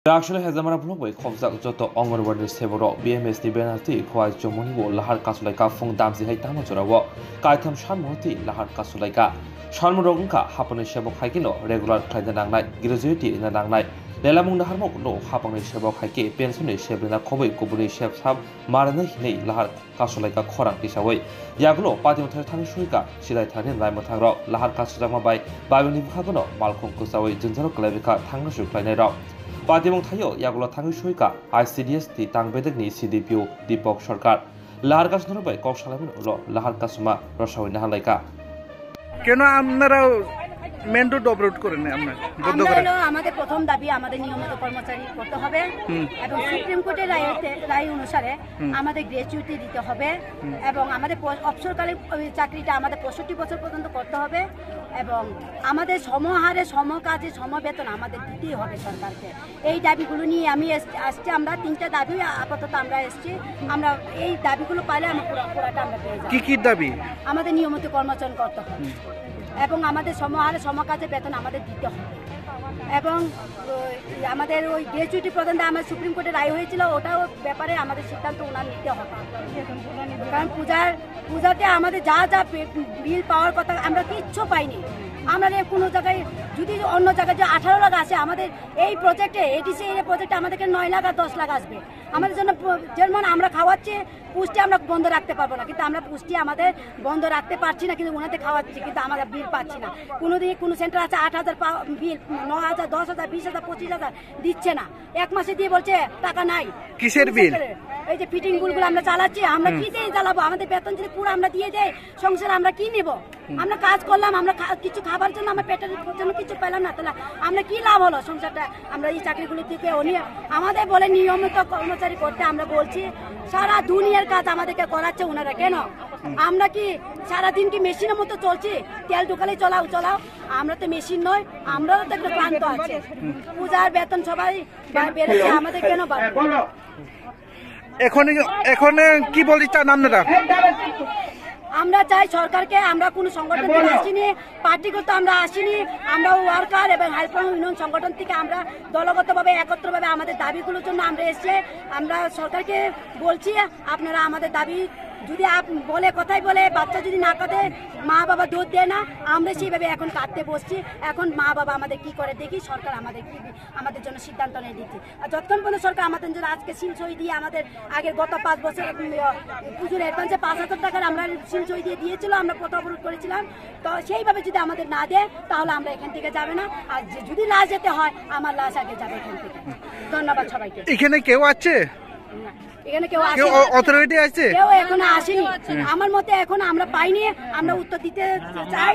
আসলে হেজামারা ভ্লগै খবজাক যত অঙ্গনবাড়ির সেবর বিএমএস নি বেনাতি খোয়াই জমনিবো লাহার কাসুলাইকা ফুং দামজিহাই তামাজরাবো কাইথাম সানমতি লাহার কাসুलाइका সানমরংका হাপনি সেবক হাইকিनो रेगुलार खायदा नांनाय ग्रेजुएटि ना नांनाय लेलामुं नाहारमो नो हापनि सेबक हाइके पेन्सननि सेब्रेना खबै गुबुनि सेब साब मारनै हिनै लाहार कासुलाइका खरां हिसाबै यागुलो पादिं थाय थानि सुइका सिदाय थानि रायमो थांग्र लाहार कासुजामा बाय बायनि बुखागनो मालखं कुसावै जुनजारो क्लेबिका थांनो सुख्लायनाय राव पादिमं थायो यागुलो थांनि सुइका आईसीडीएस ति तांबेदकनि सीडीपीओ दीपक सरकार लाहार कासुनो बाय कौशलामिन र लाहार कासुमा रसावै नाहालाइका কেন আপনারা মেন রোড অবরোধ করেন? আমাদের প্রথম দাবি আমাদের নিয়মিত কর্মচারী করতে হবে এবং সুপ্রিম কোর্টের রায় অনুসারে আমাদের গ্র্যাচুইটি দিতে হবে এবং আমাদের অবসরকালীন চাকরিটা আমাদের 65 বছর পর্যন্ত করতে হবে এবং আমাদের সমহারে সমকাজে সমবেতন আমাদের দিতেই হবে সরকারকে। এই দাবিগুলো নিয়ে আমি আসছি, আমরা 3টা দাবি আপাতত আমরা এসছি। আমরা এই দাবিগুলো পাইলে আমরা পুরাটা আমরা পেয়ে যাব। কি দাবি? আমাদের নিয়মিত কর্মচারী করতে হবে এবং আমাদের সমহারে সমকাজে বেতন আমাদের দিতে হবে এবং আমাদের ওই গ্র্যাচুইটি প্রদান আমার সুপ্রিম কোর্টে রায় হয়েছিল, ওটাও ব্যাপারে আমাদের সিদ্ধান্ত ওনার নিতে হবে। কারণ পূজাতে আমাদের যা যা বিল পাওয়ার কথা আমরা কিচ্ছু পাইনি। আমরা কোনো জায়গায় যদি অন্য জায়গায় যে 18 লাখ আসে, আমাদের এই প্রজেক্টে এডিসি প্রজেক্টে আমাদেরকে 9 লাখ আর 10 লাখ আসবে। আমাদের জন্য যেমন আমরা খাওয়াচ্ছি, পুষ্টি আমরা বন্ধ রাখতে পারবো না, কিন্তু আমরা পুষ্টি আমাদের বন্ধ রাখতে পারছি না, কিন্তু ওনাদের খাওয়াচ্ছি, কিন্তু আমরা বিল পাচ্ছি না। কোনো দিকে কোনো সেন্টার আছে 8,000 বিল, 9,000, 10,000, 20,000, 25,000 দিচ্ছে না। এক মাসে দিয়ে বলছে টাকা নাই। কিসের বিল? এই যে ফিটিং গুলো আমরা চালাচ্ছি, আমরা কি দিয়ে চালাবো? আমাদের বেতন যদি পুরো আমরা দিয়ে দেয়, সংসার আমরা কি নেব? আমরা কাজ করলাম, আমরা কিছু খাবার জন্য আমরা পেটের জন্য কিছু পেলাম না, তাহলে আমরা কি লাভ হলো সংসারটা? আমরা এই চাকরিগুলি থেকে আমাদের বলে নিয়মিত কর্মচারী করতে আমরা বলছি। সারা দুনিয়ার কাজ আমাদেরকে করাচ্ছে ওনারা, কেন আমরা কি সারাদিন কি মেশিনের মতো চলছি? তেল ঢুকালে চলাও, আমরা তো মেশিন নয়, আমরাও তো একটু ক্লান্ত আছি। পূজার বেতন সবাই বেড়েছে, আমাদের কেন বাড়বে? এখন কি বলতে চান আপনারা? আমরা চাই সরকারকে, আমরা কোনো সংগঠন থেকে আসিনি, পার্টিগত আমরা আসিনি, আমরা ওয়ার্কার এবং হেল্পার ইউনিয়ন সংগঠন থেকে আমরা দলগতভাবে একত্রভাবে আমাদের দাবিগুলোর জন্য আমরা এসে আমরা সরকারকে বলছি, আপনারা আমাদের দাবি যদি বলে কথাই বলে বাচ্চা যদি না কাঁদে, মা বাবা দুধ দেয় না, আমরা সেইভাবে এখন কাঁদতে বসছি। এখন মা বাবা আমাদের কি করে দেখি, সরকার আমাদের জন্য সিদ্ধান্ত নিয়ে দিচ্ছি। আর যতক্ষণ পর্যন্ত সরকার আমাদের জন্য আজকে সিলসই দিয়ে আমাদের আগের গত 5 বছর পুজোর অ্যাডভান্সে 5,000 টাকার আমরা সিলসই দিয়ে দিয়েছিল, আমরা পথ অবরোধ করেছিলাম। তো সেইভাবে যদি আমাদের না দেয় তাহলে আমরা এখান থেকে যাবে না, আর যদি লাশ যেতে হয় আমার লাশ আগে যাবে এখান থেকে। ধন্যবাদ সবাইকে। এখানে কেউ আছে? এখানে কেউ অথরিটি আছে? কেউ এখনো আসেনি আমার মতে, এখন আমরা পাইনি। আমরা উত্তর দিতে চাই।